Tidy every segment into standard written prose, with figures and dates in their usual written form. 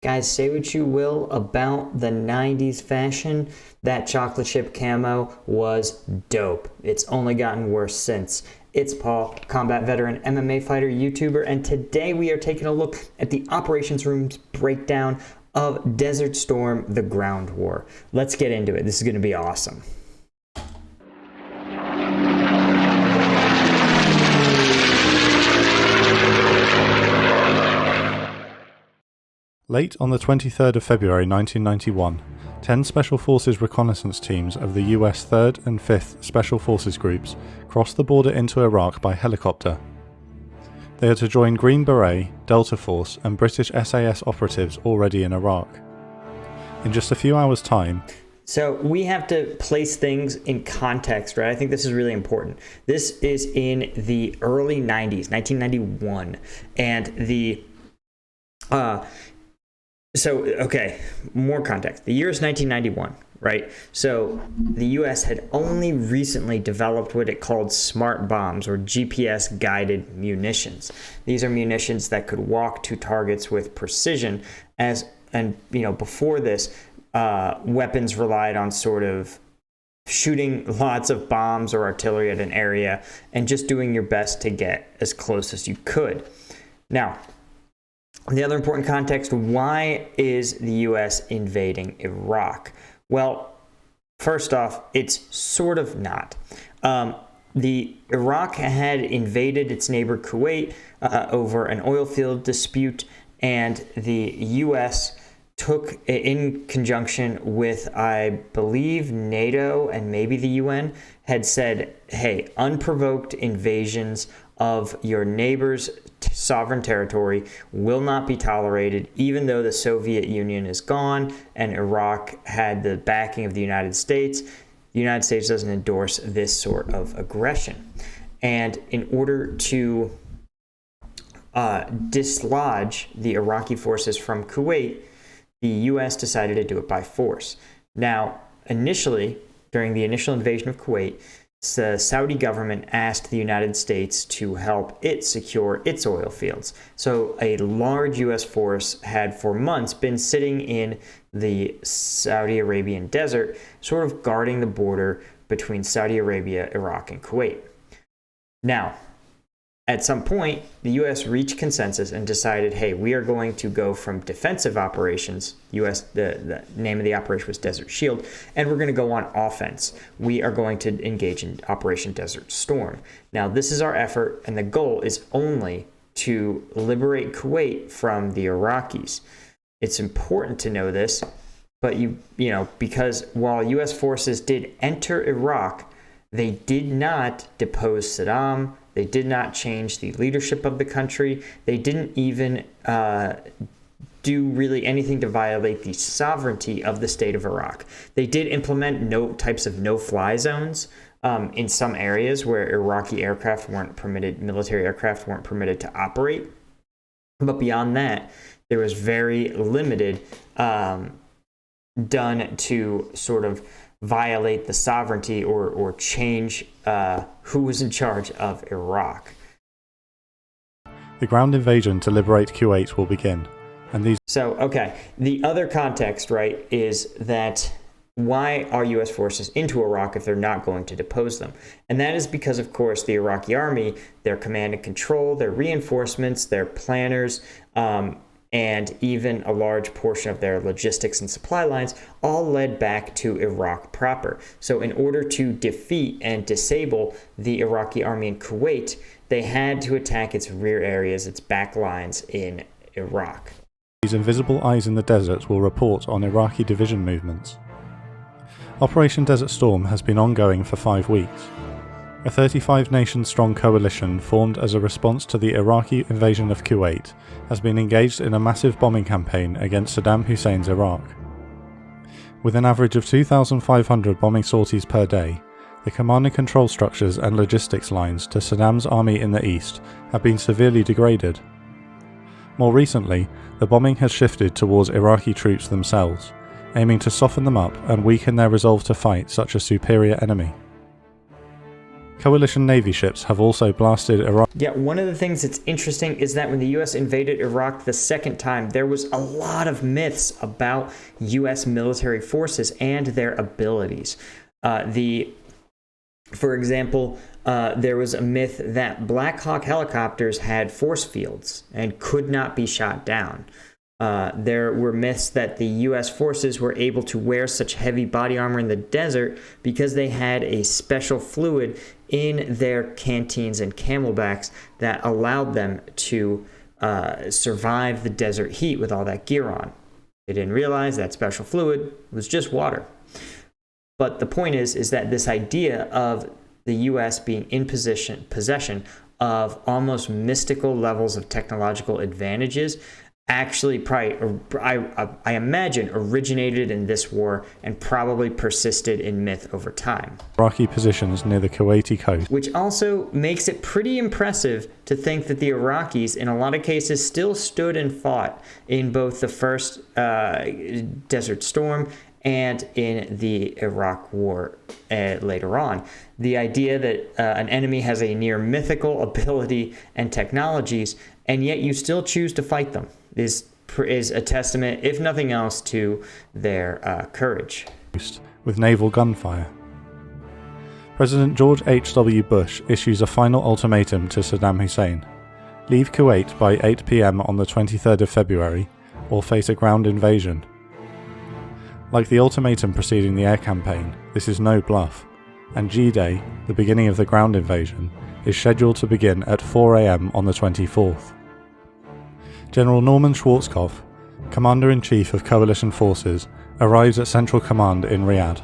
Guys, say what you will about the 90s fashion, that chocolate chip camo was dope. It's only gotten worse since. It's Paul, combat veteran, MMA fighter, YouTuber, and today we are taking a look at the operations room's breakdown of Desert Storm: The Ground War. Let's get into it. This is going to be awesome. Late on the 23rd of February 1991, 10 Special Forces reconnaissance teams of the US 3rd and 5th Special Forces Groups crossed the border into Iraq by helicopter. They are to join Green Beret, Delta Force and British SAS operatives already in Iraq. In just a few hours' time, so we have to place things in context, right? I think this is really important. This is in the early 90s, 1991, and more context. The year is 1991, right? So the US had only recently developed what it called smart bombs, or GPS guided munitions. These are munitions that could walk to targets with precision, before this, weapons relied on sort of shooting lots of bombs or artillery at an area and just doing your best to get as close as you could. Now, the other important context, why is the US invading Iraq? Well, first off, it's sort of not. The Iraq had invaded its neighbor Kuwait over an oil field dispute, and the US took, in conjunction with, I believe, NATO and maybe the UN, had said, hey, unprovoked invasions of your neighbor's sovereign territory will not be tolerated, even though the Soviet Union is gone and Iraq had the backing of the United States. The United States doesn't endorse this sort of aggression. And in order to dislodge the Iraqi forces from Kuwait, the U.S. decided to do it by force. Now, initially, during the initial invasion of Kuwait, the Saudi government asked the United States to help it secure its oil fields. So a large U.S. force had for months been sitting in the Saudi Arabian desert, sort of guarding the border between Saudi Arabia, Iraq, and Kuwait. Now, at some point, the U.S. reached consensus and decided, hey, we are going to go from defensive operations, the name of the operation was Desert Shield, and we're going to go on offense. We are going to engage in Operation Desert Storm. Now, this is our effort, and the goal is only to liberate Kuwait from the Iraqis. It's important to know this, but because while U.S. forces did enter Iraq, they did not depose Saddam. They did not change the leadership of the country. They didn't even do really anything to violate the sovereignty of the state of Iraq. They did implement types of no-fly zones in some areas where Iraqi aircraft weren't permitted, military aircraft weren't permitted to operate. But beyond that, there was very limited done to sort of violate the sovereignty or change who was in charge of Iraq. the ground invasion to liberate Kuwait will begin. The other context, right, is that why are U.S. forces into Iraq if they're not going to depose them? And that is because, of course, the Iraqi army, their command and control, their reinforcements, their planners, and even a large portion of their logistics and supply lines all led back to Iraq proper. So in order to defeat and disable the Iraqi army in Kuwait, they had to attack its rear areas, its back lines in Iraq. These invisible eyes in the desert will report on Iraqi division movements. Operation Desert Storm has been ongoing for 5 weeks. A 35-nation-strong coalition formed as a response to the Iraqi invasion of Kuwait has been engaged in a massive bombing campaign against Saddam Hussein's Iraq. With an average of 2,500 bombing sorties per day, the command and control structures and logistics lines to Saddam's army in the east have been severely degraded. More recently, the bombing has shifted towards Iraqi troops themselves, aiming to soften them up and weaken their resolve to fight such a superior enemy. Coalition Navy ships have also blasted Iraq. Yeah, one of the things that's interesting is that when the U.S. invaded Iraq the second time, there was a lot of myths about U.S. military forces and their abilities. For example, there was a myth that Black Hawk helicopters had force fields and could not be shot down. There were myths that the U.S. forces were able to wear such heavy body armor in the desert because they had a special fluid in their canteens and camelbacks that allowed them to survive the desert heat with all that gear on. They didn't realize that special fluid was just water. But the point is that this idea of the U.S. being in possession of almost mystical levels of technological advantages actually probably, I imagine, originated in this war and probably persisted in myth over time. Iraqi positions near the Kuwaiti coast. Which also makes it pretty impressive to think that the Iraqis, in a lot of cases, still stood and fought in both the first Desert Storm and in the Iraq War later on. The idea that an enemy has a near mythical ability and technologies, and yet you still choose to fight them, is a testament, if nothing else, to their courage. With naval gunfire. President George H.W. Bush issues a final ultimatum to Saddam Hussein. Leave Kuwait by 8 p.m. on the 23rd of February, or face a ground invasion. Like the ultimatum preceding the air campaign, this is no bluff, and G-Day, the beginning of the ground invasion, is scheduled to begin at 4 a.m. on the 24th. General Norman Schwarzkopf, Commander-in-Chief of Coalition Forces, arrives at Central Command in Riyadh.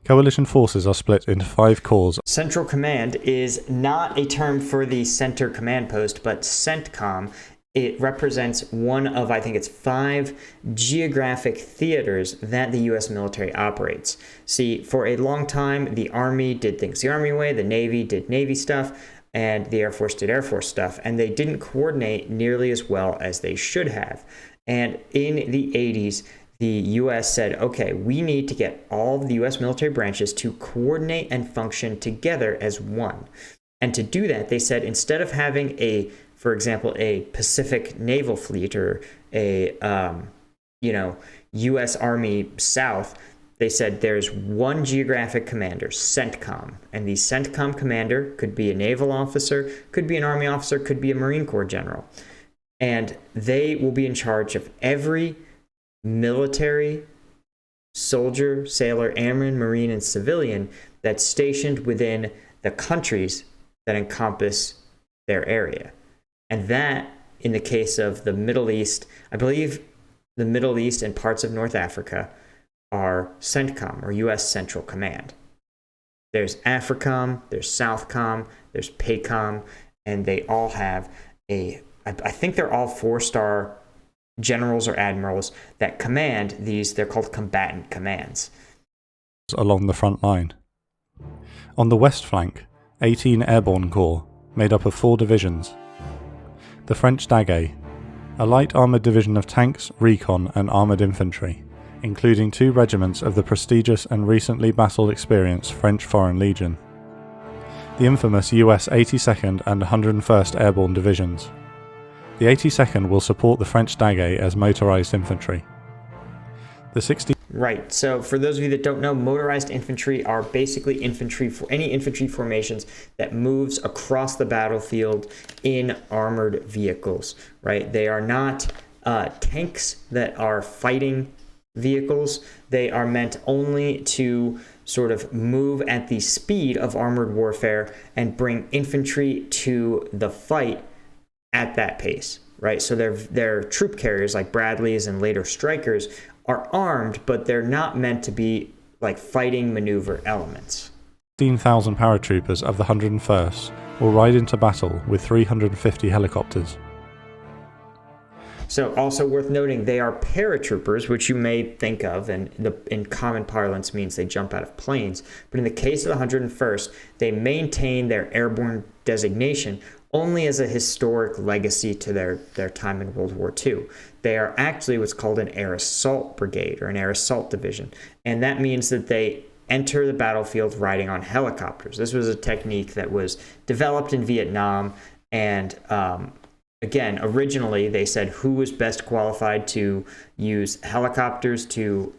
Coalition forces are split into 5 corps. Central Command is not a term for the center command post, but CENTCOM. It represents one of, I think it's 5 geographic theaters that the U.S. military operates. See, for a long time, the Army did things the Army way, the Navy did Navy stuff, and the Air Force did Air Force stuff, and they didn't coordinate nearly as well as they should have. And in the 80s, the U.S. said, okay, we need to get all of the U.S. military branches to coordinate and function together as one. And to do that, they said, instead of having for example, a Pacific Naval Fleet or a, U.S. Army South, they said there's one geographic commander, CENTCOM. And the CENTCOM commander could be a naval officer, could be an Army officer, could be a Marine Corps general. And they will be in charge of every military, soldier, sailor, airman, Marine, and civilian that's stationed within the countries that encompass their area. And that, in the case of the Middle East, I believe the Middle East and parts of North Africa are CENTCOM, or U.S. Central Command. There's AFRICOM, there's SOUTHCOM, there's PACOM, and they all have I think they're all 4-star generals or admirals that command these. They're called combatant commands. Along the front line. On the west flank, 18 Airborne Corps, made up of 4 divisions. The French Daguet, a light armoured division of tanks, recon and armoured infantry, including 2 regiments of the prestigious and recently battle-experienced French Foreign Legion. The infamous US 82nd and 101st Airborne Divisions. The 82nd will support the French Daguet as motorised infantry. The Right, so for those of you that don't know, motorized infantry are basically any infantry formations that moves across the battlefield in armored vehicles, right? They are not tanks that are fighting vehicles. They are meant only to sort of move at the speed of armored warfare and bring infantry to the fight at that pace, right? So they're troop carriers like Bradleys and later Strykers are armed, but they're not meant to be like fighting maneuver elements. 15,000 paratroopers of the 101st will ride into battle with 350 helicopters. So also worth noting, they are paratroopers, which you may think of, and in common parlance means they jump out of planes. But in the case of the 101st, they maintain their airborne designation only as a historic legacy to their time in World War II. They are actually what's called an air assault brigade or an air assault division. And that means that they enter the battlefield riding on helicopters. This was a technique that was developed in Vietnam, and again, originally they said who was best qualified to use helicopters to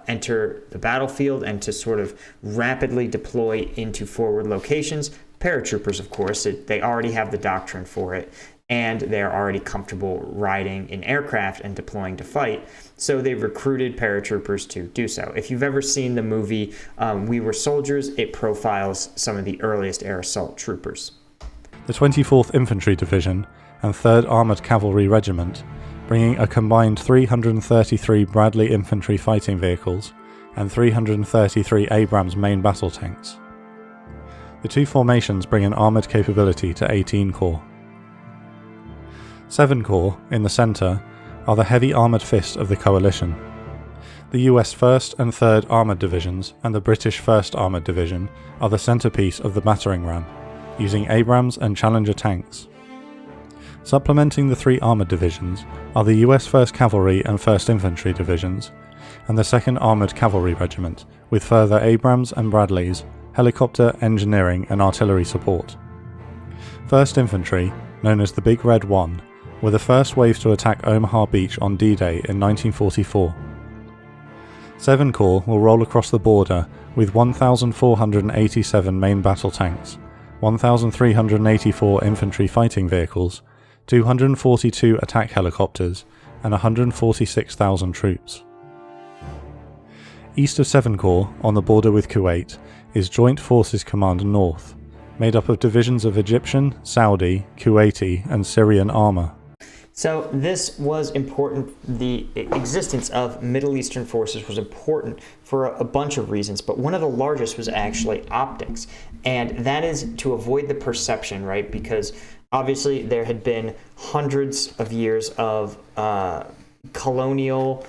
enter the battlefield and to sort of rapidly deploy into forward locations. Paratroopers, of course, they already have the doctrine for it, and they're already comfortable riding in aircraft and deploying to fight. So they recruited paratroopers to do so. If you've ever seen the movie We Were Soldiers, it profiles some of the earliest air assault troopers. The 24th Infantry Division and 3rd Armoured Cavalry Regiment, bringing a combined 333 Bradley infantry fighting vehicles and 333 Abrams main battle tanks. The two formations bring an armoured capability to 18 corps. 7 Corps, in the centre, are the heavy armoured fist of the coalition. The US 1st and 3rd Armoured Divisions and the British 1st Armoured Division are the centrepiece of the battering ram, using Abrams and Challenger tanks. Supplementing the 3 armoured divisions are the US 1st Cavalry and 1st Infantry Divisions, and the 2nd Armoured Cavalry Regiment, with further Abrams and Bradleys, helicopter, engineering and artillery support. 1st Infantry, known as the Big Red One, were the first wave to attack Omaha Beach on D-Day in 1944. 7 Corps will roll across the border with 1,487 main battle tanks, 1,384 infantry fighting vehicles, 242 attack helicopters, and 146,000 troops. East of 7 Corps, on the border with Kuwait, is Joint Forces Command North, made up of divisions of Egyptian, Saudi, Kuwaiti, and Syrian armour. So this was important. The existence of Middle Eastern forces was important for a bunch of reasons, but one of the largest was actually optics. And that is to avoid the perception, right? Because obviously there had been hundreds of years of colonial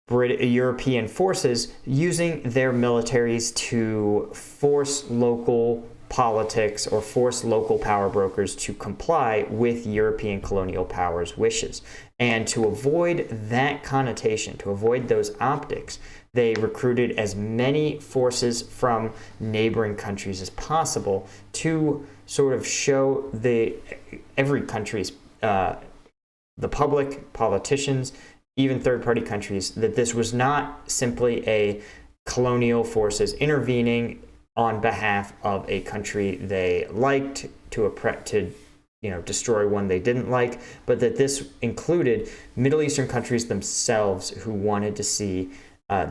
European forces using their militaries to force local politics or force local power brokers to comply with European colonial powers' wishes. And to avoid that connotation, to avoid those optics, they recruited as many forces from neighboring countries as possible to sort of show every country's, the public, politicians, even third-party countries, that this was not simply a colonial forces intervening on behalf of a country they liked to destroy one they didn't like, but that this included Middle Eastern countries themselves who wanted to see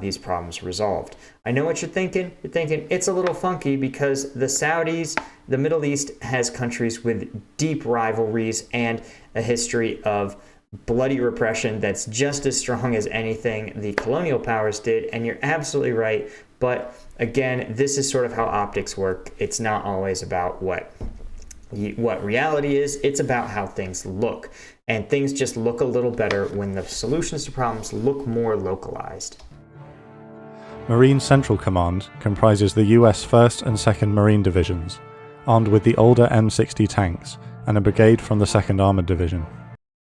these problems resolved. I know what you're thinking. You're thinking it's a little funky because the Saudis, the Middle East has countries with deep rivalries and a history of bloody repression that's just as strong as anything the colonial powers did, and you're absolutely right. But again, this is sort of how optics work. It's not always about what reality is. It's about how things look. And things just look a little better when the solutions to problems look more localized. Marine Central Command comprises the US 1st and 2nd Marine Divisions, armed with the older M60 tanks, and a brigade from the 2nd Armoured Division.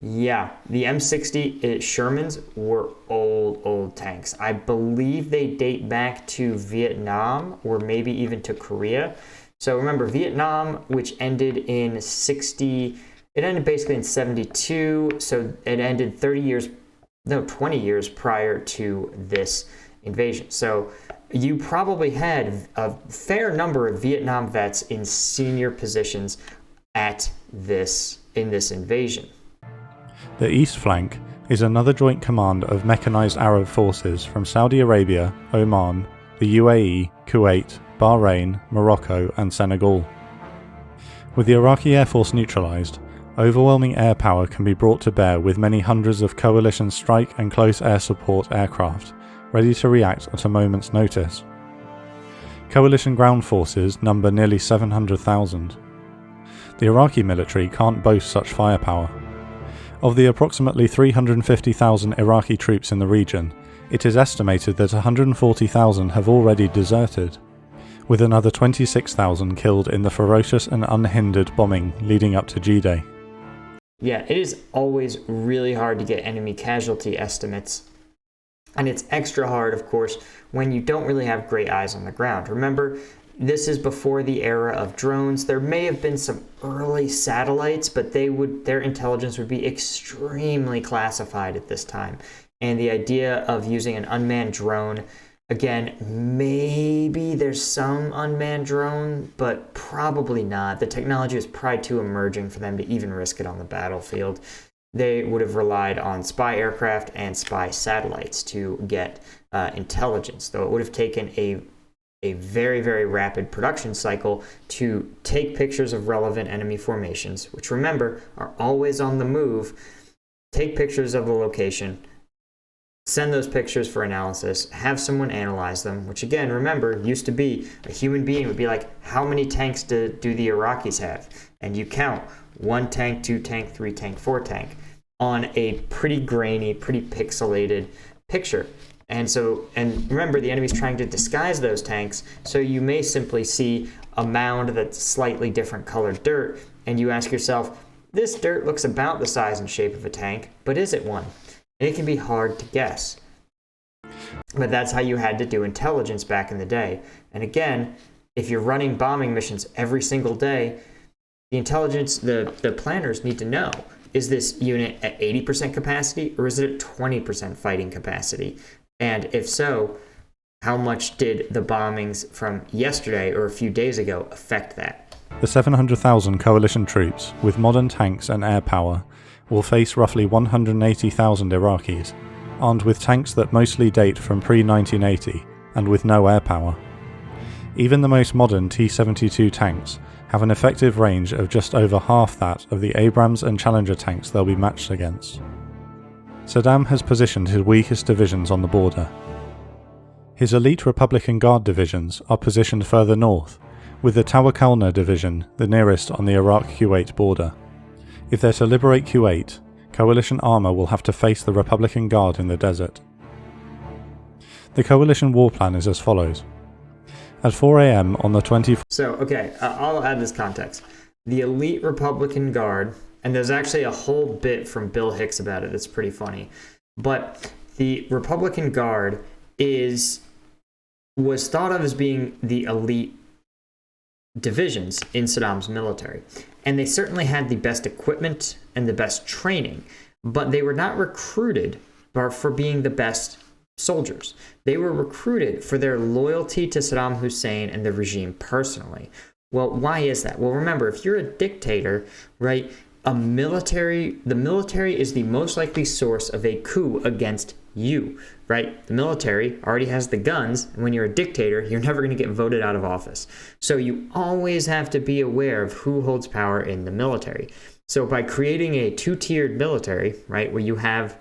Yeah, the M60 Shermans were old tanks. I believe they date back to Vietnam or maybe even to Korea. So remember, Vietnam, which ended in 60, it ended basically in 72. So it ended 20 years prior to this invasion. So you probably had a fair number of Vietnam vets in senior positions in this invasion. The east flank is another joint command of mechanized Arab forces from Saudi Arabia, Oman, the UAE, Kuwait, Bahrain, Morocco and Senegal. With the Iraqi Air Force neutralized, overwhelming air power can be brought to bear with many hundreds of coalition strike and close air support aircraft, ready to react at a moment's notice. Coalition ground forces number nearly 700,000. The Iraqi military can't boast such firepower. Of the approximately 350,000 Iraqi troops in the region, it is estimated that 140,000 have already deserted, with another 26,000 killed in the ferocious and unhindered bombing leading up to G-Day. Yeah, it is always really hard to get enemy casualty estimates And it's extra hard, of course, when you don't really have great eyes on the ground. Remember, this is before the era of drones. There may have been some early satellites, but their intelligence would be extremely classified at this time. And the idea of using an unmanned drone, again, maybe there's some unmanned drone, but probably not. The technology is probably too emerging for them to even risk it on the battlefield. They would have relied on spy aircraft and spy satellites to get intelligence, though it would have taken a very, very rapid production cycle to take pictures of relevant enemy formations, which, remember, are always on the move, take pictures of the location, send those pictures for analysis, have someone analyze them, which, again, remember, used to be a human being would be like, how many tanks do the Iraqis have? And you count 1 tank, 2 tank, 3 tank, 4 tank on a pretty grainy, pretty pixelated picture. And remember, the enemy's trying to disguise those tanks, so you may simply see a mound that's slightly different colored dirt, and you ask yourself, this dirt looks about the size and shape of a tank, but is it one? And it can be hard to guess. But that's how you had to do intelligence back in the day. And again, if you're running bombing missions every single day, the intelligence, the planners need to know, is this unit at 80% capacity or is it at 20% fighting capacity? And if so, how much did the bombings from yesterday or a few days ago affect that? The 700,000 coalition troops, with modern tanks and air power, will face roughly 180,000 Iraqis, armed with tanks that mostly date from pre-1980 and with no air power. Even the most modern T-72 tanks have an effective range of just over half that of the Abrams and Challenger tanks they'll be matched against. Saddam has positioned his weakest divisions on the border. His elite Republican Guard divisions are positioned further north, with the Tawakalna division the nearest on the Iraq-Kuwait border. If they're to liberate Kuwait, coalition armour will have to face the Republican Guard in the desert. The coalition war plan is as follows. At 4 a.m. on the 24th... So, okay, I'll add this context. The elite Republican Guard, and there's actually a whole bit from Bill Hicks about it that's pretty funny, but the Republican Guard was thought of as being the elite divisions in Saddam's military. And they certainly had the best equipment and the best training, but they were not recruited for being the best soldiers. They were recruited for their loyalty to Saddam Hussein and the regime personally. Well, why is that? Well, remember, if you're a dictator, right, the military is the most likely source of a coup against you, right? The military already has the guns, and when you're a dictator, you're never going to get voted out of office. So you always have to be aware of who holds power in the military. So by creating a two-tiered military, right, where you have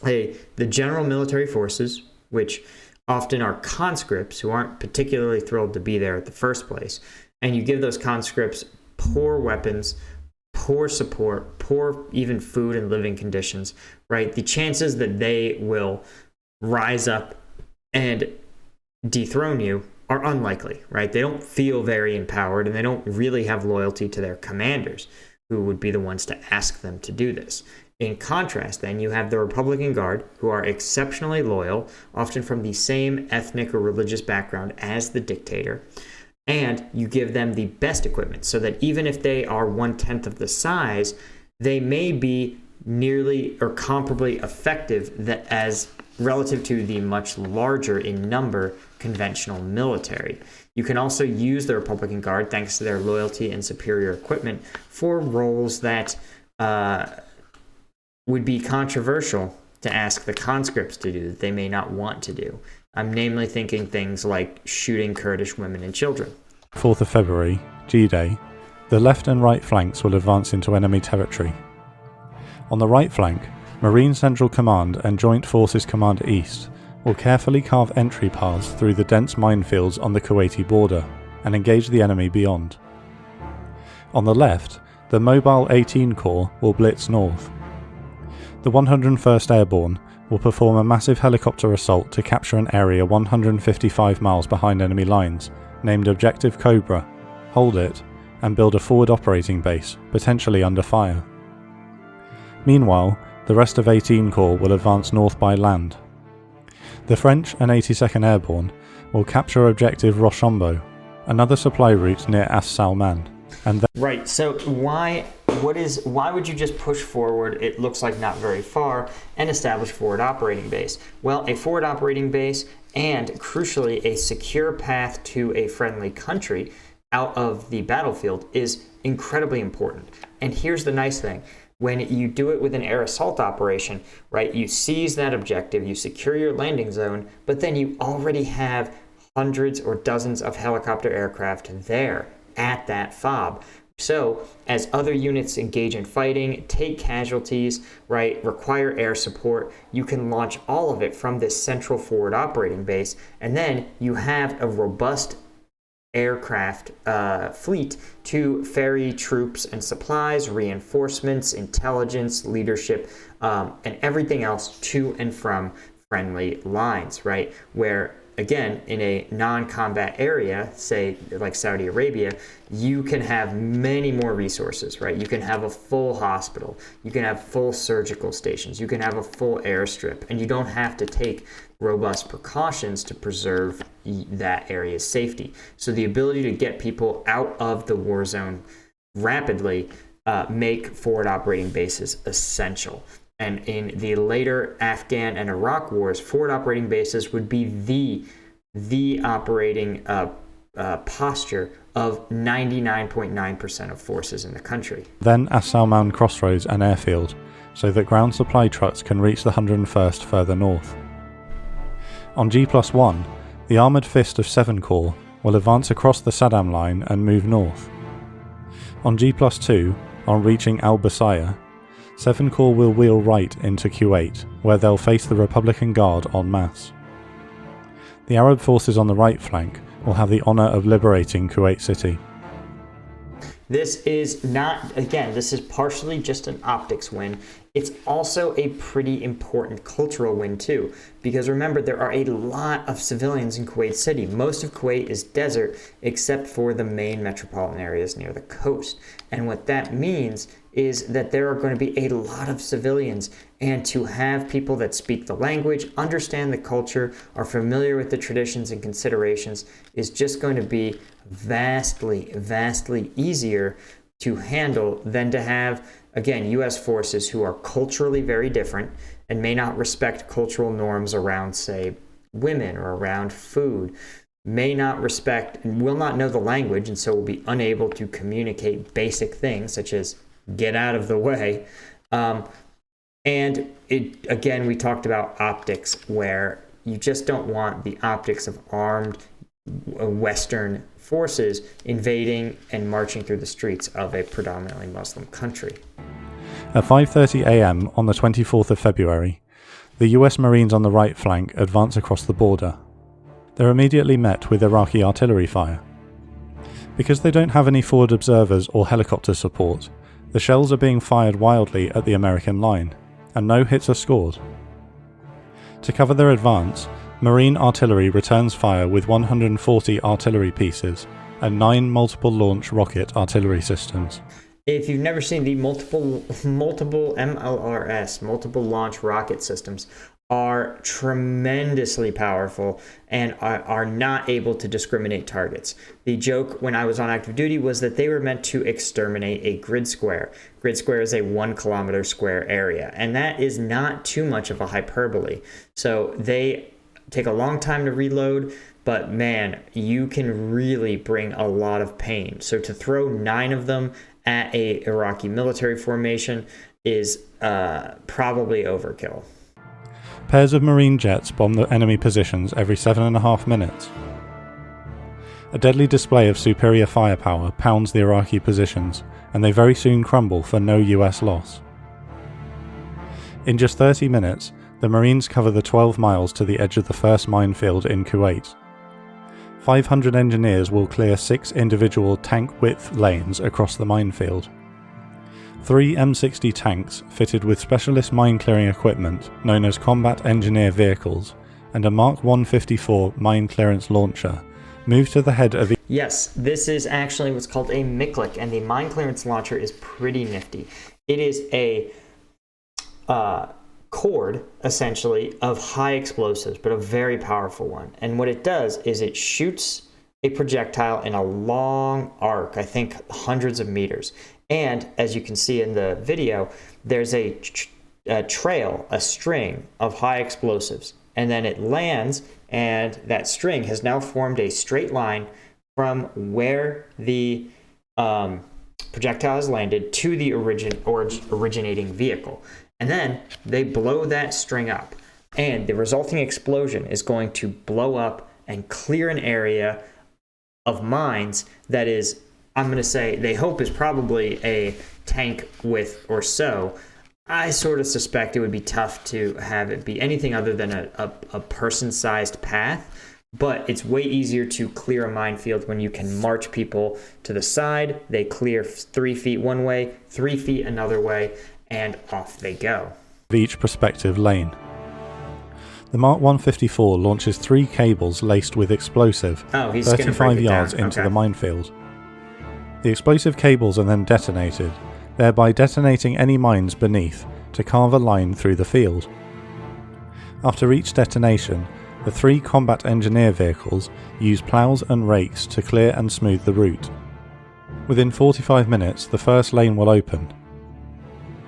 the general military forces, which often are conscripts who aren't particularly thrilled to be there at the first place, and you give those conscripts poor weapons, poor support, poor even food and living conditions, right? The chances that they will rise up and dethrone you are unlikely, right? They don't feel very empowered and they don't really have loyalty to their commanders, who would be the ones to ask them to do this. In contrast, then, you have the Republican Guard, who are exceptionally loyal, often from the same ethnic or religious background as the dictator, and you give them the best equipment so that even if they are 1/10 of the size, they may be nearly or comparably effective as relative to the much larger in number conventional military. You can also use the Republican Guard, thanks to their loyalty and superior equipment, for roles that would be controversial to ask the conscripts to do, that they may not want to do. I'm namely thinking things like shooting Kurdish women and children. 4th of February, G-Day, the left and right flanks will advance into enemy territory. On the right flank, Marine Central Command and Joint Forces Command East will carefully carve entry paths through the dense minefields on the Kuwaiti border and engage the enemy beyond. On the left, the Mobile 18 Corps will blitz north. The 101st Airborne will perform a massive helicopter assault to capture an area 155 miles behind enemy lines, named Objective Cobra, hold it, and build a forward operating base, potentially under fire. Meanwhile, the rest of 18 Corps will advance north by land. The French and 82nd Airborne will capture objective Rochambeau, another supply route near As Salman, and right. So why would you just push forward? It looks like not very far, and establish forward operating base. Well, a forward operating base and crucially a secure path to a friendly country out of the battlefield is incredibly important. And here's the nice thing. When you do it with an air assault operation, right, you seize that objective, you secure your landing zone, but then you already have hundreds or dozens of helicopter aircraft there at that FOB. So as other units engage in fighting, take casualties, right, require air support, you can launch all of it from this central forward operating base, and then you have a robust aircraft fleet to ferry troops and supplies, reinforcements, intelligence, leadership, and everything else to and from friendly lines, right? Where, again, in a non-combat area, say like Saudi Arabia, you can have many more resources, right? You can have a full hospital, you can have full surgical stations, you can have a full airstrip, and you don't have to take robust precautions to preserve that area's safety. So the ability to get people out of the war zone rapidly make forward operating bases essential. And in the later Afghan and Iraq wars, forward operating bases would be the operating posture of 99.9% of forces in the country. Then As Salman crossroads and airfield, so that ground supply trucks can reach the 101st further north. On G+1, the Armoured Fist of 7 Corps will advance across the Saddam line and move north. On G+2, on reaching Al-Basaya, 7 Corps will wheel right into Kuwait, where they'll face the Republican Guard en masse. The Arab forces on the right flank will have the honour of liberating Kuwait City. This is not, again, this is partially just an optics win. It's also a pretty important cultural win too, because remember, there are a lot of civilians in Kuwait City. Most of Kuwait is desert except for the main metropolitan areas near the coast. And what that means is that there are going to be a lot of civilians, and to have people that speak the language, understand the culture, are familiar with the traditions and considerations is just going to be vastly easier to handle than to have, again, U.S. forces who are culturally very different and may not respect cultural norms around, say, women or around food, may not respect and will not know the language, and so will be unable to communicate basic things such as get out of the way. And again, we talked about optics, where you just don't want the optics of armed Western forces invading and marching through the streets of a predominantly Muslim country. At 5:30 a.m. on the 24th of February, the US Marines on the right flank advance across the border. They're immediately met with Iraqi artillery fire. Because they don't have any forward observers or helicopter support, the shells are being fired wildly at the American line, and no hits are scored. To cover their advance, Marine artillery returns fire with 140 artillery pieces and 9 multiple launch rocket artillery systems. If you've never seen the multiple MLRS, multiple launch rocket systems, are tremendously powerful and are not able to discriminate targets. The joke when I was on active duty was that they were meant to exterminate a grid square. Grid square is a 1 kilometer square area, and that is not too much of a hyperbole. So they take a long time to reload, but man, you can really bring a lot of pain. So to throw 9 of them at a Iraqi military formation is probably overkill. Pairs of Marine jets bomb the enemy positions every 7.5 minutes. A deadly display of superior firepower pounds the Iraqi positions, and they very soon crumble for no US loss. In just 30 minutes, the Marines cover the 12 miles to the edge of the first minefield in Kuwait. 500 engineers will clear 6 individual tank-width lanes across the minefield. 3 M60 tanks fitted with specialist mine-clearing equipment known as combat engineer vehicles and a Mark 154 mine clearance launcher move to the head of the... Yes, this is actually what's called a MICLIC, and the mine clearance launcher is pretty nifty. It is a cord, essentially, of high explosives, but a very powerful one. And what it does is it shoots a projectile in a long arc, I think hundreds of meters. And as you can see in the video, there's a trail, a string of high explosives. And then it lands, and that string has now formed a straight line from where the projectile has landed to the originating vehicle. And then they blow that string up, and the resulting explosion is going to blow up and clear an area of mines that is, I'm going to say, they hope is probably a tank width or so. I sort of suspect it would be tough to have it be anything other than a person-sized path, but it's way easier to clear a minefield when you can march people to the side. They clear 3 feet one way, 3 feet another way, and off they go. Each prospective lane. The Mark 154 launches 3 cables laced with explosive 35 yards into the minefield. The explosive cables are then detonated, thereby detonating any mines beneath to carve a line through the field. After each detonation, the 3 combat engineer vehicles use ploughs and rakes to clear and smooth the route. Within 45 minutes, the first lane will open.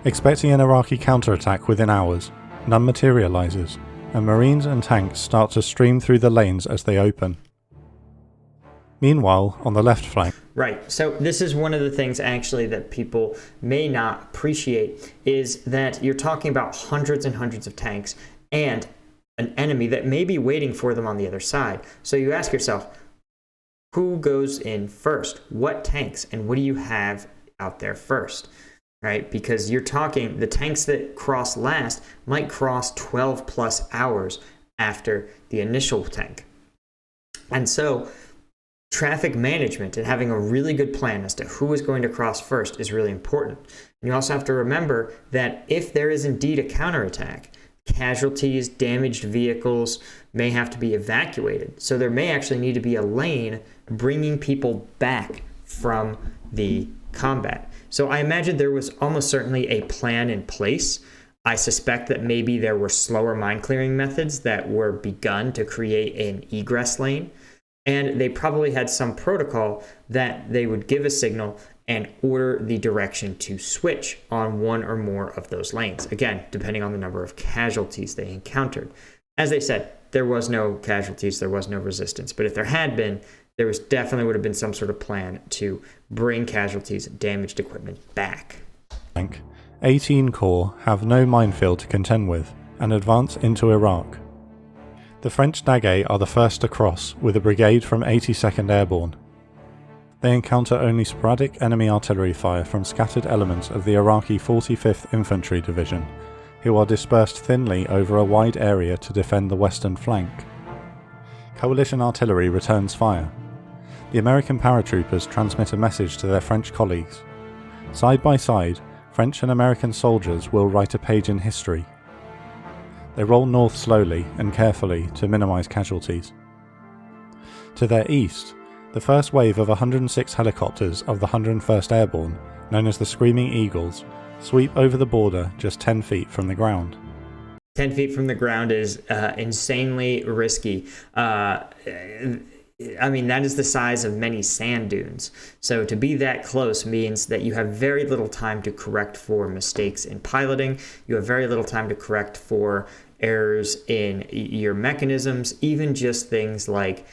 Expecting an Iraqi counterattack within hours, none materializes, and Marines and tanks start to stream through the lanes as they open. Meanwhile, on the left flank... Right, so this is one of the things actually that people may not appreciate, is that you're talking about hundreds and hundreds of tanks and an enemy that may be waiting for them on the other side. So you ask yourself, who goes in first? What tanks? And what do you have out there first? Right? Because you're talking, the tanks that cross last might cross 12 plus hours after the initial tank. And so traffic management and having a really good plan as to who is going to cross first is really important. And you also have to remember that if there is indeed a counterattack, casualties, damaged vehicles may have to be evacuated. So there may actually need to be a lane bringing people back from the combat. So I imagine there was almost certainly a plan in place. I suspect that maybe there were slower mine clearing methods that were begun to create an egress lane. And they probably had some protocol that they would give a signal and order the direction to switch on one or more of those lanes. Again, depending on the number of casualties they encountered. As they said, there was no casualties, there was no resistance. But if there had been, there was definitely would have been some sort of plan to bring casualties and damaged equipment back. 18 Corps have no minefield to contend with and advance into Iraq. The French Daguet are the first to cross with a brigade from 82nd Airborne. They encounter only sporadic enemy artillery fire from scattered elements of the Iraqi 45th Infantry Division, who are dispersed thinly over a wide area to defend the western flank. Coalition artillery returns fire. The American paratroopers transmit a message to their French colleagues. Side by side, French and American soldiers will write a page in history. They roll north slowly and carefully to minimize casualties. To their east, the first wave of 106 helicopters of the 101st Airborne, known as the Screaming Eagles, sweep over the border just 10 feet from the ground. 10 feet from the ground is insanely risky. I mean, that is the size of many sand dunes. So to be that close means that you have very little time to correct for mistakes in piloting. You have very little time to correct for errors in your mechanisms, even just things like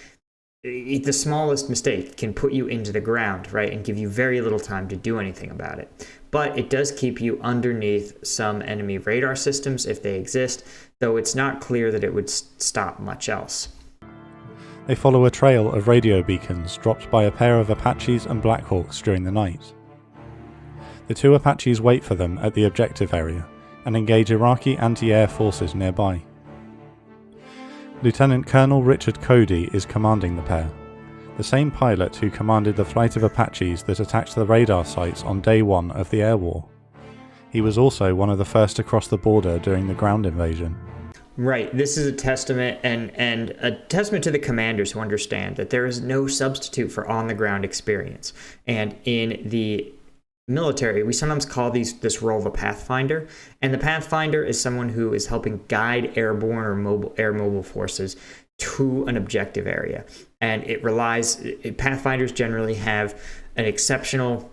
the smallest mistake can put you into the ground, right, and give you very little time to do anything about it. But it does keep you underneath some enemy radar systems if they exist, though it's not clear that it would stop much else. They follow a trail of radio beacons dropped by a pair of Apaches and Blackhawks during the night. The two Apaches wait for them at the objective area and engage Iraqi anti-air forces nearby. Lieutenant Colonel Richard Cody is commanding the pair, the same pilot who commanded the flight of Apaches that attacked the radar sites on day one of the air war. He was also one of the first to cross the border during the ground invasion. Right. This is a testament and a testament to the commanders who understand that there is no substitute for on-the-ground experience. And in the military, we sometimes call this role the pathfinder. And the pathfinder is someone who is helping guide airborne or air mobile forces to an objective area. And pathfinders generally have an exceptional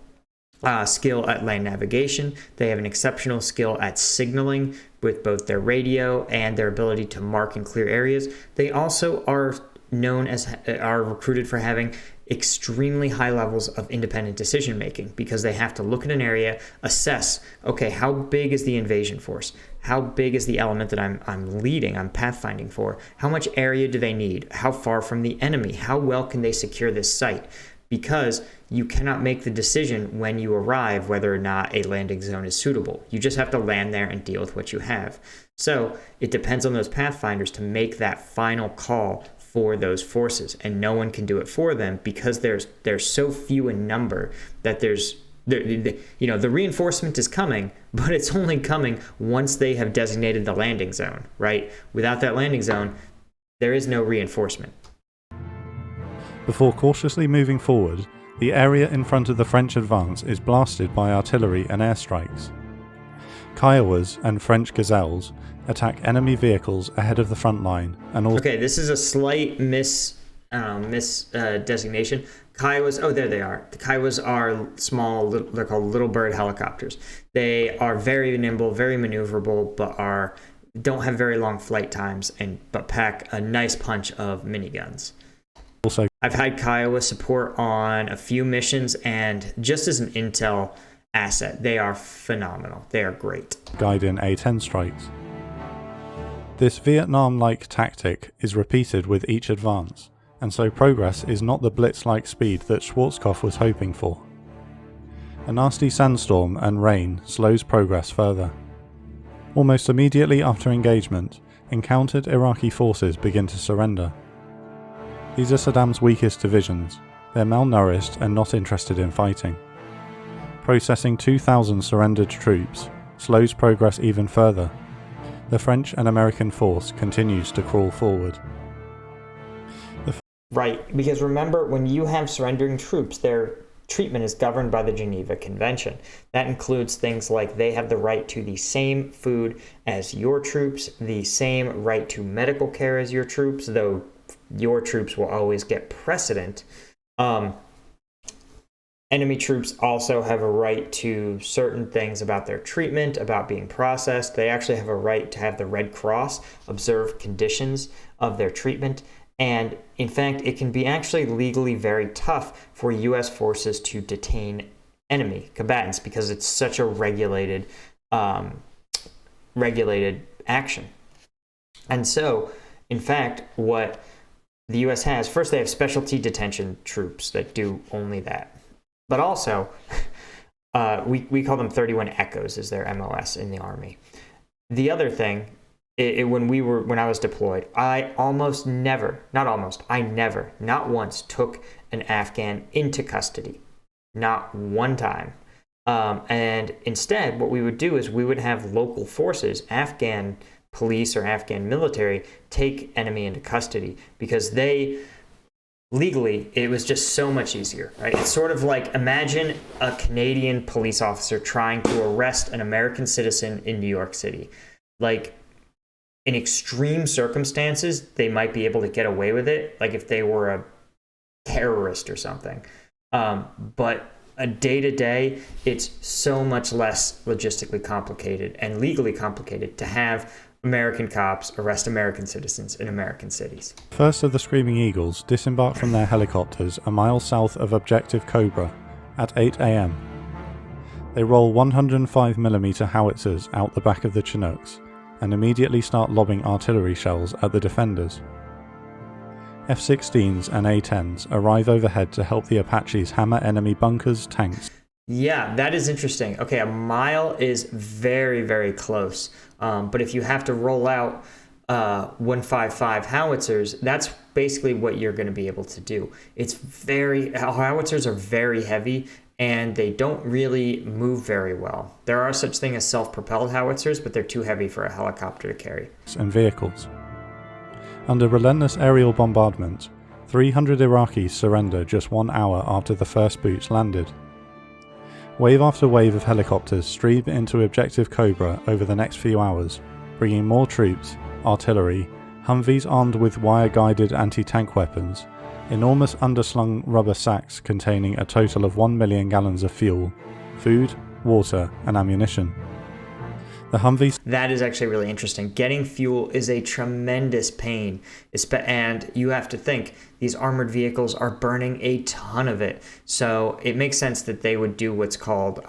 skill at land navigation. They have an exceptional skill at signaling with both their radio and their ability to mark and clear areas. They also are recruited for having extremely high levels of independent decision making, because they have to look at an area, assess, okay, how big is the invasion force? How big is the element that I'm pathfinding for? How much area do they need? How far from the enemy? How well can they secure this site? Because you cannot make the decision when you arrive whether or not a landing zone is suitable. You just have to land there and deal with what you have. So it depends on those pathfinders to make that final call for those forces, and no one can do it for them because they're so few in number that the reinforcement is coming, but it's only coming once they have designated the landing zone, right? Without that landing zone, there is no reinforcement. Before cautiously moving forward, the area in front of the French advance is blasted by artillery and airstrikes. Kiowas and French Gazelles attack enemy vehicles ahead of the front line and also... Okay, this is a slight designation. Kiowas, there they are. The Kiowas are small, they're called little bird helicopters. They are very nimble, very maneuverable, but don't have very long flight times, but pack a nice punch of miniguns. Also, I've had Kiowa support on a few missions, and just as an intel asset, they are phenomenal. They are great. Guide in A-10 strikes. This Vietnam-like tactic is repeated with each advance, and so progress is not the blitz-like speed that Schwarzkopf was hoping for. A nasty sandstorm and rain slows progress further. Almost immediately after engagement, encountered Iraqi forces begin to surrender. These are Saddam's weakest divisions. They're malnourished and not interested in fighting. Processing 2,000 surrendered troops slows progress even further. The French and American force continues to crawl forward. Right, because remember, when you have surrendering troops, their treatment is governed by the Geneva Convention. That includes things like they have the right to the same food as your troops, the same right to medical care as your troops, though your troops will always get precedent. Enemy troops also have a right to certain things about their treatment, about being processed. They actually have a right to have the Red Cross observe conditions of their treatment. And in fact, it can be actually legally very tough for U.S. forces to detain enemy combatants because it's such a regulated action. And so, in fact, what the U.S. has, first they have specialty detention troops that do only that. But also, we call them 31 Echoes is their MOS in the Army. The other thing, when I was deployed, I never, not once took an Afghan into custody. Not one time. And instead, what we would do is we would have local forces, Afghan police or Afghan military, take enemy into custody because legally, it was just so much easier, right? It's sort of like, imagine a Canadian police officer trying to arrest an American citizen in New York City. Like, in extreme circumstances, they might be able to get away with it, like if they were a terrorist or something. But a day-to-day, it's so much less logistically complicated and legally complicated to have American cops arrest American citizens in American cities. First of the Screaming Eagles disembark from their helicopters a mile south of objective Cobra at 8 a.m. They roll 105mm howitzers out the back of the Chinooks and immediately start lobbing artillery shells at the defenders. F-16s and A-10s arrive overhead to help the Apaches hammer enemy bunkers, tanks. Yeah, that is interesting. Okay, a mile is very, very close. But if you have to roll out 155 howitzers, that's basically what you're going to be able to do. Howitzers are very heavy and they don't really move very well. There are such things as self-propelled howitzers, but they're too heavy for a helicopter to carry. And vehicles. Under relentless aerial bombardment, 300 Iraqis surrender just 1 hour after the first boots landed. Wave after wave of helicopters stream into objective Cobra over the next few hours, bringing more troops, artillery, Humvees armed with wire-guided anti-tank weapons, enormous underslung rubber sacks containing a total of 1 million gallons of fuel, food, water and ammunition. The Humvees... That is actually really interesting. Getting fuel is a tremendous pain, and you have to think these armored vehicles are burning a ton of it. So it makes sense that they would do what's called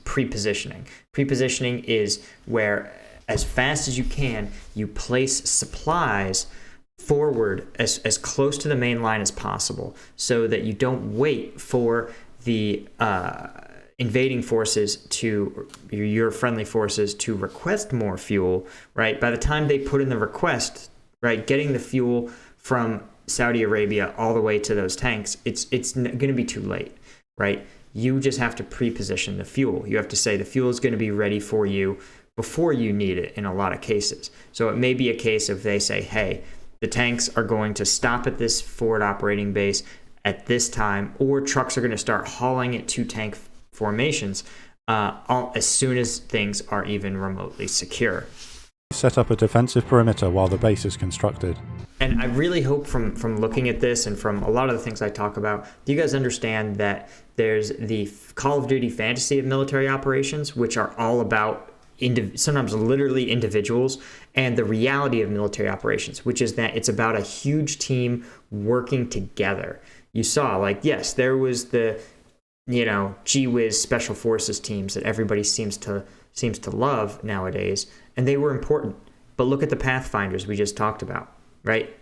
pre-positioning. Pre-positioning is where, as fast as you can, you place supplies forward as close to the main line as possible so that you don't wait for the invading forces to your friendly forces to request more fuel, right? By the time they put in the request, right, getting the fuel from Saudi Arabia all the way to those tanks, it's going to be too late, right? You just have to pre-position the fuel. You have to say the fuel is going to be ready for you before you need it in a lot of cases. So it may be a case of they say, hey, the tanks are going to stop at this forward operating base at this time, or trucks are going to start hauling it to tank formations as soon as things are even remotely secure. Set up a defensive perimeter while the base is constructed. And I really hope from looking at this and from a lot of the things I talk about, do you guys understand that there's the Call of Duty fantasy of military operations, which are all about sometimes literally individuals, and the reality of military operations, which is that it's about a huge team working together. You saw, like, yes, there was the, gee whiz special forces teams that everybody seems to love nowadays, and they were important. But look at the Pathfinders we just talked about, right?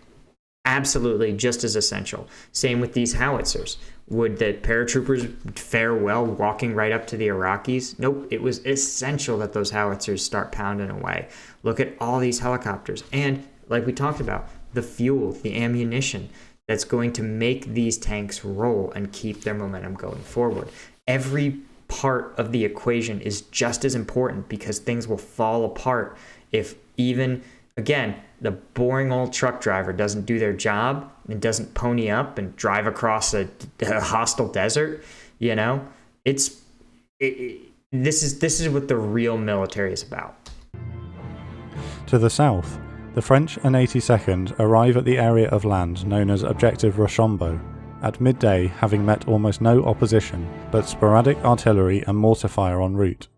Absolutely just as essential. Same with these howitzers. Would the paratroopers fare well walking right up to the Iraqis? Nope. It was essential that those howitzers start pounding away. Look at all these helicopters. And like we talked about, the fuel, the ammunition that's going to make these tanks roll and keep their momentum going forward. Every part of the equation is just as important, because things will fall apart if even, again, the boring old truck driver doesn't do their job and doesn't pony up and drive across a hostile desert. This is what the real military is about. To the south, the French and 82nd arrive at the area of land known as Objective Rochambeau at midday, having met almost no opposition but sporadic artillery and mortar fire en route.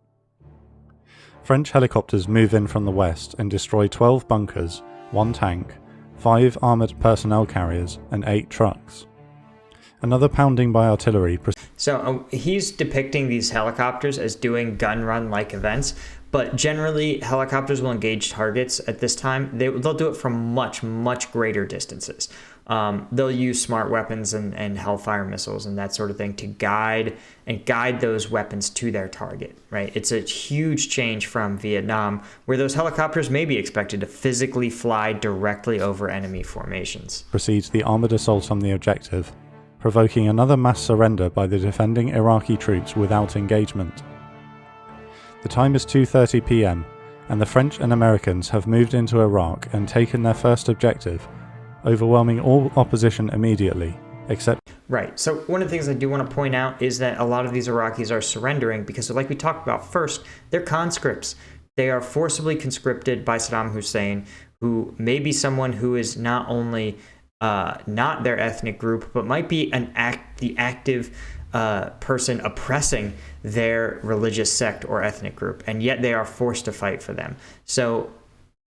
French helicopters move in from the west and destroy 12 bunkers, 1 tank, 5 armoured personnel carriers and 8 trucks. Another pounding by artillery. So he's depicting these helicopters as doing gun run-like events, but generally helicopters will engage targets at this time. They'll do it from much, much greater distances. They'll use smart weapons and Hellfire missiles and that sort of thing to guide those weapons to their target, right? It's a huge change from Vietnam, where those helicopters may be expected to physically fly directly over enemy formations. Proceeds the armoured assault on the objective, provoking another mass surrender by the defending Iraqi troops without engagement. The time is 2:30 p.m, and the French and Americans have moved into Iraq and taken their first objective, overwhelming all opposition immediately, except... Right, so one of the things I do want to point out is that a lot of these Iraqis are surrendering because, like we talked about first, they're conscripts. They are forcibly conscripted by Saddam Hussein, who may be someone who is not only not their ethnic group, but might be the active person oppressing their religious sect or ethnic group, and yet they are forced to fight for them. So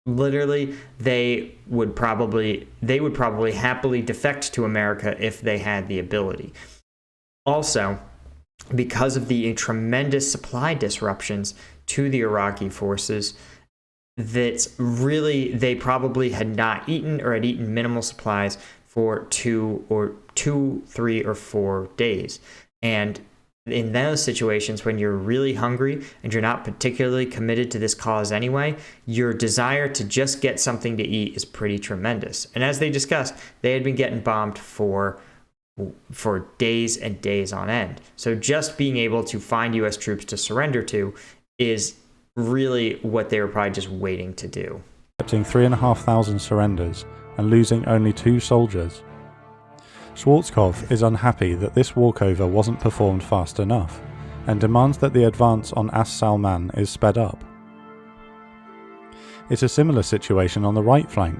literally, they would probably happily defect to America if they had the ability. Also, because of the tremendous supply disruptions to the Iraqi forces, that's really, they probably had not eaten or had eaten minimal supplies for 2, 3, or 4 days. And in those situations, when you're really hungry and you're not particularly committed to this cause anyway, your desire to just get something to eat is pretty tremendous. And as they discussed, they had been getting bombed for days and days on end. So just being able to find U.S. troops to surrender to is really what they were probably just waiting to do. Accepting 3,500 surrenders and losing only 2 soldiers. Schwarzkopf is unhappy that this walkover wasn't performed fast enough, and demands that the advance on As Salman is sped up. It's a similar situation on the right flank.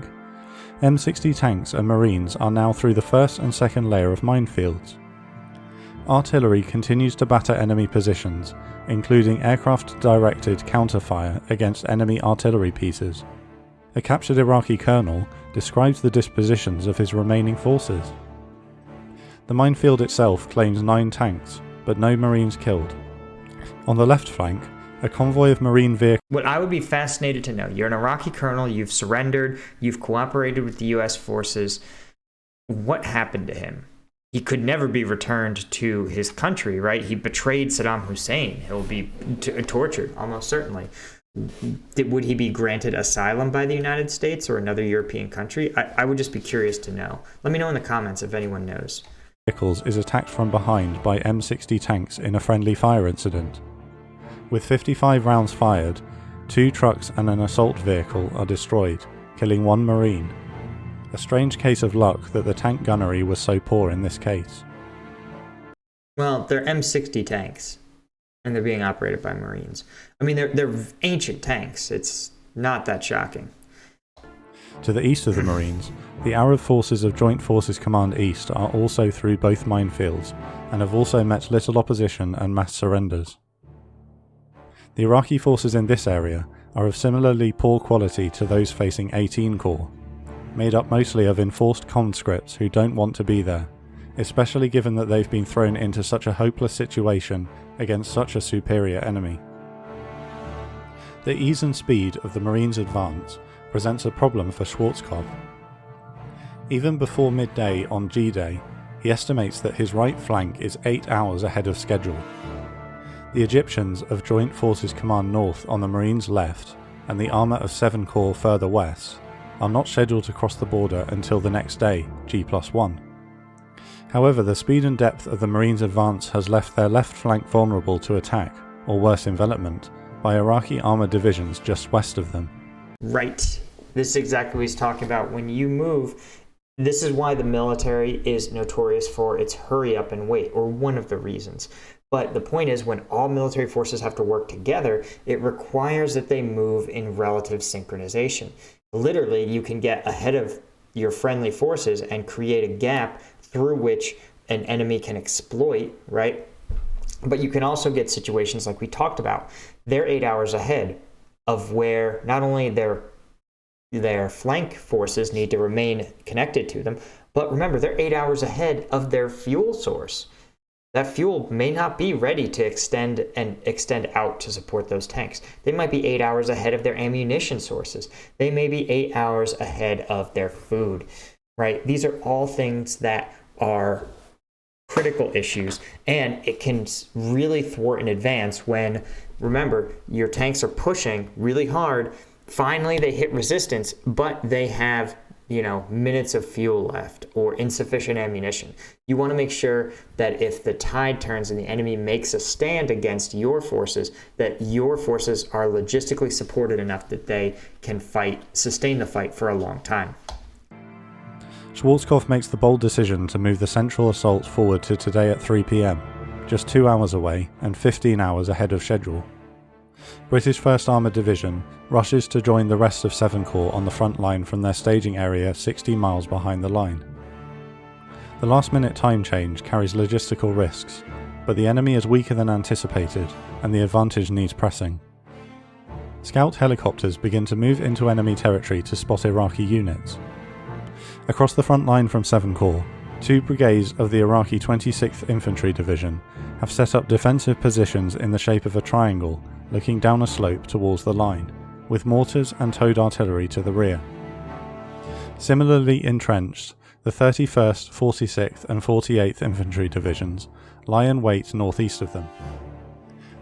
M60 tanks and Marines are now through the first and second layer of minefields. Artillery continues to batter enemy positions, including aircraft-directed counterfire against enemy artillery pieces. A captured Iraqi colonel describes the dispositions of his remaining forces. The minefield itself claims 9 tanks, but no Marines killed. On the left flank, a convoy of Marine vehicles... What I would be fascinated to know, you're an Iraqi colonel, you've surrendered, you've cooperated with the U.S. forces. What happened to him? He could never be returned to his country, right? He betrayed Saddam Hussein. He'll be tortured, almost certainly. Would he be granted asylum by the United States or another European country? I would just be curious to know. Let me know in the comments if anyone knows. Vehicles is attacked from behind by M60 tanks in a friendly fire incident. With 55 rounds fired, 2 trucks and an assault vehicle are destroyed, killing 1 Marine. A strange case of luck that the tank gunnery was so poor in this case. Well, they're M60 tanks, and they're being operated by Marines. I mean, they're ancient tanks. It's not that shocking. To the east of the Marines, the Arab forces of Joint Forces Command East are also through both minefields, and have also met little opposition and mass surrenders. The Iraqi forces in this area are of similarly poor quality to those facing 18 Corps, made up mostly of enforced conscripts who don't want to be there, especially given that they've been thrown into such a hopeless situation against such a superior enemy. The ease and speed of the Marines' advance presents a problem for Schwarzkopf. Even before midday on G-Day, he estimates that his right flank is 8 hours ahead of schedule. The Egyptians of Joint Forces Command North on the Marines' left, and the armour of 7 Corps further west, are not scheduled to cross the border until the next day, G+1. However, the speed and depth of the Marines' advance has left their left flank vulnerable to attack, or worse envelopment, by Iraqi armoured divisions just west of them. Right. This is exactly what he's talking about. When you move, this is why the military is notorious for its hurry up and wait, or one of the reasons. But the point is, when all military forces have to work together, it requires that they move in relative synchronization. Literally, you can get ahead of your friendly forces and create a gap through which an enemy can exploit, right? But you can also get situations like we talked about. They're 8 hours ahead of where not only their flank forces need to remain connected to them, but remember, they're 8 hours ahead of their fuel source. That fuel may not be ready to extend out to support those tanks. They might be 8 hours ahead of their ammunition sources. They may be 8 hours ahead of their food, right? These are all things that are critical issues, and it can really thwart in advance when, remember, your tanks are pushing really hard. Finally, they hit resistance, but they have minutes of fuel left or insufficient ammunition. You want to make sure that if the tide turns and the enemy makes a stand against your forces, that your forces are logistically supported enough that they can sustain the fight for a long time. Schwarzkopf makes the bold decision to move the central assault forward to today at 3 PM, just 2 hours away and 15 hours ahead of schedule. British 1st Armoured Division rushes to join the rest of 7 Corps on the front line from their staging area 60 miles behind the line. The last-minute time change carries logistical risks, but the enemy is weaker than anticipated, and the advantage needs pressing. Scout helicopters begin to move into enemy territory to spot Iraqi units. Across the front line from 7 Corps, 2 brigades of the Iraqi 26th Infantry Division have set up defensive positions in the shape of a triangle looking down a slope towards the line, with mortars and towed artillery to the rear. Similarly entrenched, the 31st, 46th and 48th Infantry Divisions lie in wait northeast of them.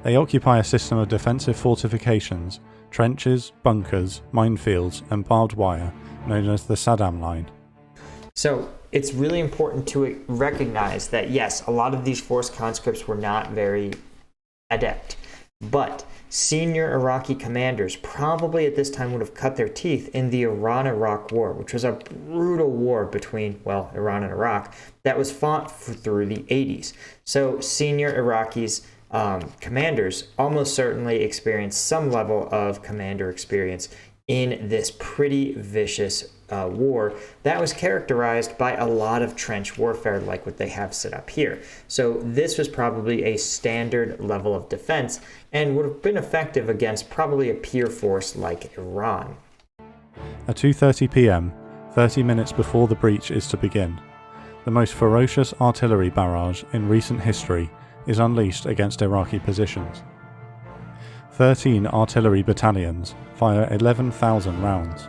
They occupy a system of defensive fortifications, trenches, bunkers, minefields and barbed wire known as the Saddam line. So it's really important to recognize that, yes, a lot of these forced conscripts were not very adept, but senior Iraqi commanders probably at this time would have cut their teeth in the Iran-Iraq War, which was a brutal war between, Iran and Iraq that was fought through the 80s. So senior Iraqis commanders almost certainly experienced some level of commander experience in this pretty vicious war that was characterized by a lot of trench warfare like what they have set up here. So this was probably a standard level of defense and would have been effective against probably a peer force like Iran. At 2:30 p.m, 30 minutes before the breach is to begin, the most ferocious artillery barrage in recent history is unleashed against Iraqi positions. 13 artillery battalions fire 11,000 rounds.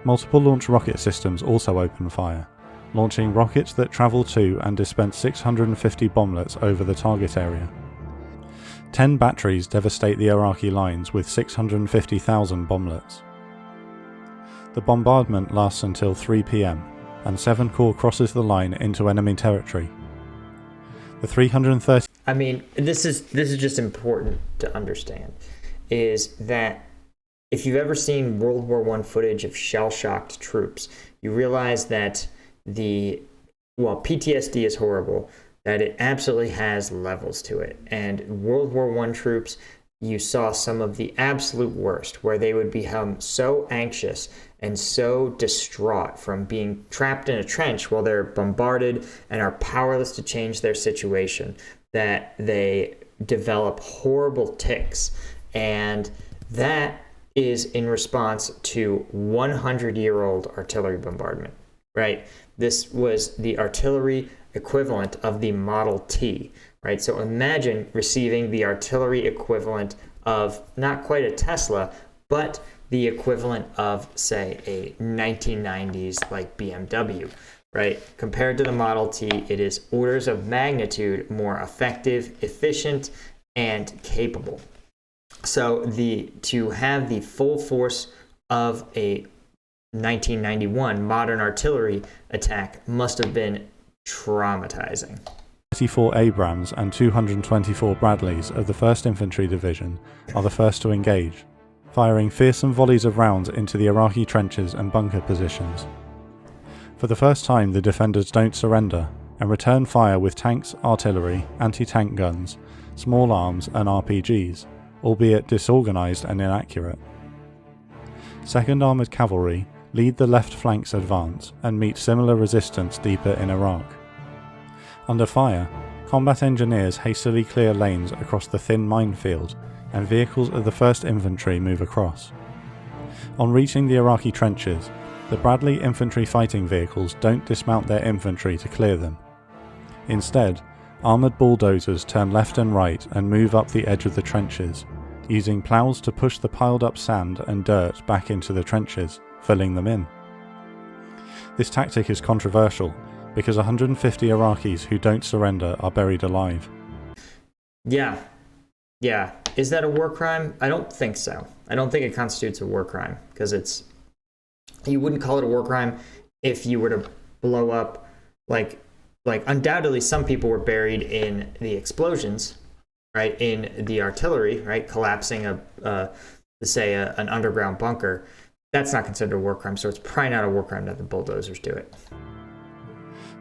Multiple launch rocket systems also open fire, launching rockets that travel to and dispense 650 bomblets over the target area. 10 batteries devastate the Iraqi lines with 650,000 bomblets. The bombardment lasts until 3 p.m, and 7 Corps crosses the line into enemy territory. The 330... I mean, this is just important to understand, is that if you've ever seen World War I footage of shell-shocked troops, you realize that while PTSD is horrible, that it absolutely has levels to it. And World War I troops, you saw some of the absolute worst, where they would become so anxious and so distraught from being trapped in a trench while they're bombarded and are powerless to change their situation, that they develop horrible tics. And that is in response to 100-year-old artillery bombardment, right? This was the artillery equivalent of the Model T, right? So imagine receiving the artillery equivalent of not quite a Tesla, but the equivalent of, say, a 1990s like BMW, right? Compared to the Model T, it is orders of magnitude more effective, efficient, and capable. So to have the full force of a 1991 modern artillery attack must have been traumatizing. 34 Abrams and 224 Bradleys of the 1st Infantry Division are the first to engage, firing fearsome volleys of rounds into the Iraqi trenches and bunker positions. For the first time, the defenders don't surrender and return fire with tanks, artillery, anti-tank guns, small arms and RPGs, albeit disorganised and inaccurate. 2nd Armoured Cavalry lead the left flank's advance and meet similar resistance deeper in Iraq. Under fire, combat engineers hastily clear lanes across the thin minefield, and vehicles of the 1st Infantry move across. On reaching the Iraqi trenches, the Bradley infantry fighting vehicles don't dismount their infantry to clear them. Instead, armoured bulldozers turn left and right and move up the edge of the trenches, using ploughs to push the piled up sand and dirt back into the trenches, filling them in. This tactic is controversial because 150 Iraqis who don't surrender are buried alive. Yeah. Is that a war crime? I don't think so. I don't think it constitutes a war crime, because you wouldn't call it a war crime if you were to blow up, like undoubtedly some people were buried in the explosions, right, in the artillery, right, collapsing an underground bunker. That's not considered a war crime, so it's probably not a war crime that the bulldozers do it.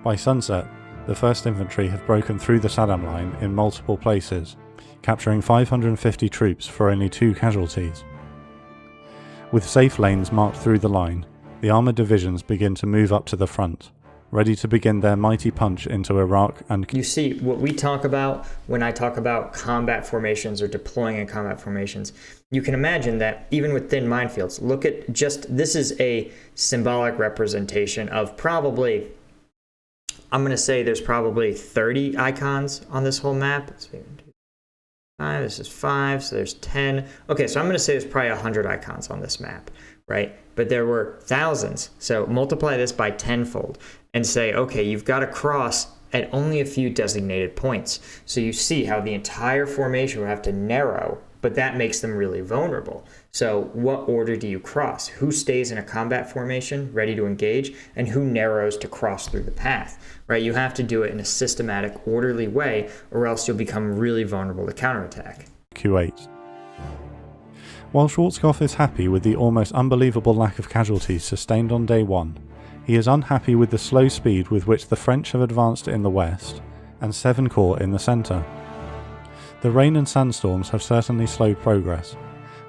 By sunset, the 1st Infantry have broken through the Saddam line in multiple places, capturing 550 troops for only 2 casualties. With safe lanes marked through the line, the armoured divisions begin to move up to the front, ready to begin their mighty punch into Iraq and... You see, what we talk about when I talk about combat formations or deploying in combat formations, you can imagine that even with thin minefields, look at this is a symbolic representation of probably, I'm going to say there's probably 30 icons on this whole map. This is 5, so there's 10. Okay, so I'm going to say there's probably 100 icons on this map, right? But there were thousands, so multiply this by tenfold and say, okay, you've got to cross at only a few designated points. So you see how the entire formation will have to narrow, but that makes them really vulnerable. So what order do you cross? Who stays in a combat formation ready to engage, and who narrows to cross through the path, right? You have to do it in a systematic, orderly way, or else you'll become really vulnerable to counterattack. Q8. While Schwarzkopf is happy with the almost unbelievable lack of casualties sustained on day 1, he is unhappy with the slow speed with which the French have advanced in the west, and 7 Corps in the centre. The rain and sandstorms have certainly slowed progress,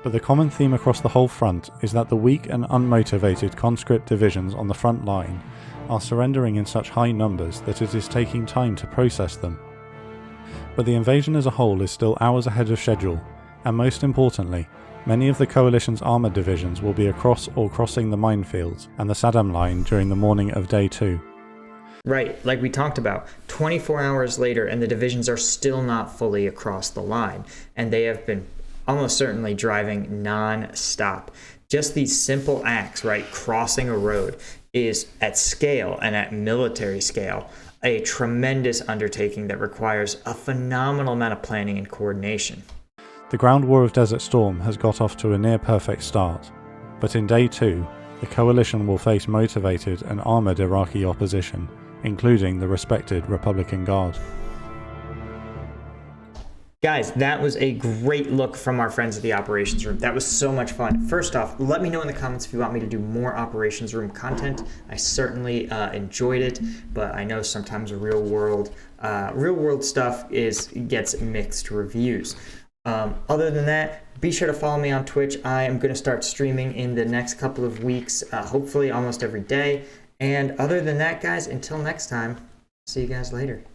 but the common theme across the whole front is that the weak and unmotivated conscript divisions on the front line are surrendering in such high numbers that it is taking time to process them. But the invasion as a whole is still hours ahead of schedule, and most importantly, many of the coalition's armoured divisions will be across or crossing the minefields and the Saddam line during the morning of day 2. Right, like we talked about, 24 hours later and the divisions are still not fully across the line, and they have been almost certainly driving non-stop. Just these simple acts, right, crossing a road, is at scale and at military scale a tremendous undertaking that requires a phenomenal amount of planning and coordination. The ground war of Desert Storm has got off to a near-perfect start, but in day 2, the coalition will face motivated and armoured Iraqi opposition, including the respected Republican Guard. Guys, that was a great look from our friends at the Operations Room. That was so much fun. First off, let me know in the comments if you want me to do more Operations Room content. I certainly enjoyed it, but I know sometimes real world stuff gets mixed reviews. Other than that, be sure to follow me on Twitch. I am going to start streaming in the next couple of weeks, hopefully almost every day. And other than that, guys, until next time, see you guys later.